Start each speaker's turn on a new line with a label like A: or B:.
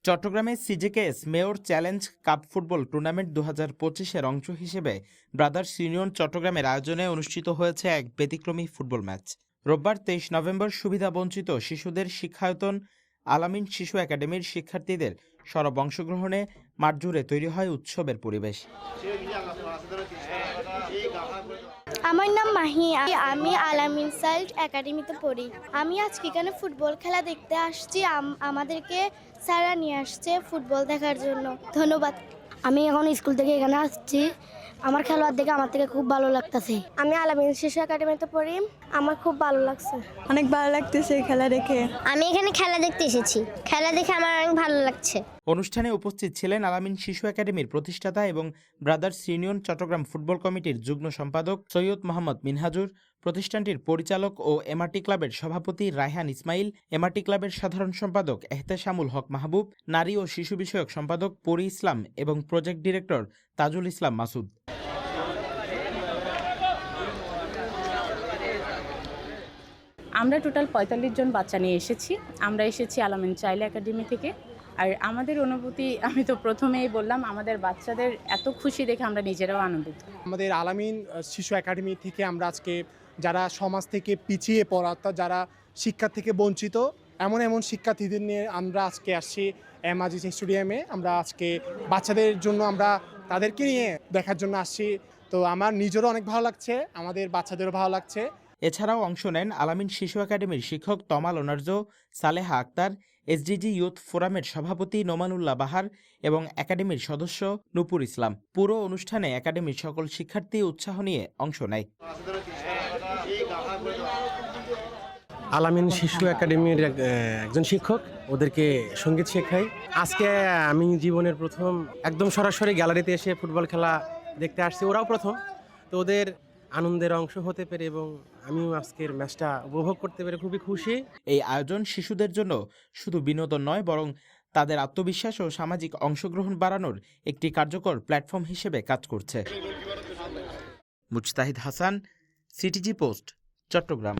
A: চট্টগ্রামে CJKS mayor challenge cup football tournament 2025-এর অংশ হিসেবে ব্রাদার্স ইউনিয়ন চট্টগ্রামের আয়োজনে অনুষ্ঠিত হয়েছে এক ব্যতিক্রমী ফুটবল ম্যাচ। রোববার 23 নভেম্বর সুবিধাবঞ্চিত শিশুদের শিক্ষায়তন আলামিন শিশু একাডেমির শিক্ষার্থীদের সরব অংশগ্রহণে মাঠজুড়ে তৈরি হয় উৎসবের পরিবেশ।
B: আমার নাম মাহি, আমি আলামিন চাইল্ড একাডেমিতে পড়ি। আমি আজকে এখানে ফুটবল খেলা দেখতে আসছি। আমাদেরকে স্যাররা নিয়ে আসছে ফুটবল দেখার জন্য। ধন্যবাদ।
C: আমি এখন স্কুল থেকে এখানে আসছি। আমার খেলোয়াড় দেখে আমার থেকে খুব ভালো লাগতেছে।
B: আমি আলামিন শিশু একাডেমিতে পড়ি, আমার খুব ভালো লাগছে।
D: অনেক ভালো লাগতেছে খেলা দেখে।
E: আমি এখানে খেলা দেখতে এসেছি, খেলা দেখে আমার অনেক ভালো লাগছে।
A: অনুষ্ঠানে উপস্থিত ছিলেন আলামিন শিশু একাডেমির প্রতিষ্ঠাতা এবং ব্রাদার্স ইউনিয়ন চট্টগ্রাম ফুটবল কমিটির যুগ্ম সম্পাদক সৈয়দ মোহাম্মদ মিনহাজুর, প্রতিষ্ঠানটির পরিচালক ও এমআরটি ক্লাবের সভাপতি রায়হান ইসমাইল, এমআরটি ক্লাবের সাধারণ সম্পাদক এহতেশামুল হক মাহবুব, নারী ও শিশু বিষয়ক সম্পাদক পরি ইসলাম এবং প্রজেক্ট ডিরেক্টর তাজুল ইসলাম মাসুদ।
F: আমরা টোটাল 45 জন বাচ্চা নিয়ে এসেছি। আমরা এসেছি আলামিন চাইল্ড একাডেমি থেকে। আর আমাদের অনুভূতি, আমি তো প্রথমেই বললাম, আমাদের বাচ্চাদের এত খুশি দেখে আমরা নিজেরাও আনন্দিত।
G: আমাদের আলামিন শিশু একাডেমি থেকে আমরা আজকে যারা সমাজ থেকে পিছিয়ে পড়া, অর্থাৎ যারা শিক্ষা থেকে বঞ্চিত, এমন শিক্ষার্থীদের নিয়ে আমরা আজকে আসছি এমআরজি স্টেডিয়ামে। আমরা আজকে বাচ্চাদের জন্য আমরা তাদেরকে নিয়ে দেখার জন্য আসছি। তো আমার নিজেরও অনেক ভালো লাগছে, আমাদের বাচ্চাদেরও ভালো লাগছে।
A: এছাড়াও অংশ নেন আলামিন শিশু একাডেমির শিক্ষক তমাল অনার্য, সালেহা আক্তার, এসডিজি ইউথ ফোরামের সভাপতি নোমানুল্লাহ বাহার এবং একাডেমির সদস্য নূপুর ইসলাম। পুরো অনুষ্ঠানে একাডেমির সকল শিক্ষার্থী উৎসাহ নিয়ে অংশ নেয়।
H: আলামিন শিশু একাডেমির একজন শিক্ষক, ওদেরকে সঙ্গীত শেখাই। আজকে আমি জীবনের প্রথম একদম সরাসরি গ্যালারিতে এসে ফুটবল খেলা দেখতে আসছি, ওরাও প্রথম। তো ওদের আনন্দের অংশ হতে পেরে এবং আমিও আজকের ম্যাচটা উপভোগ করতে পেরে খুবই খুশি।
A: এই আয়োজন শিশুদের জন্য শুধু বিনোদন নয়, বরং তাদের আত্মবিশ্বাস ও সামাজিক অংশগ্রহণ বাড়ানোর একটি কার্যকর প্ল্যাটফর্ম হিসেবে কাজ করছে। মুজতাহিদ হাসান, সিটিজি পোস্ট, চট্টগ্রাম।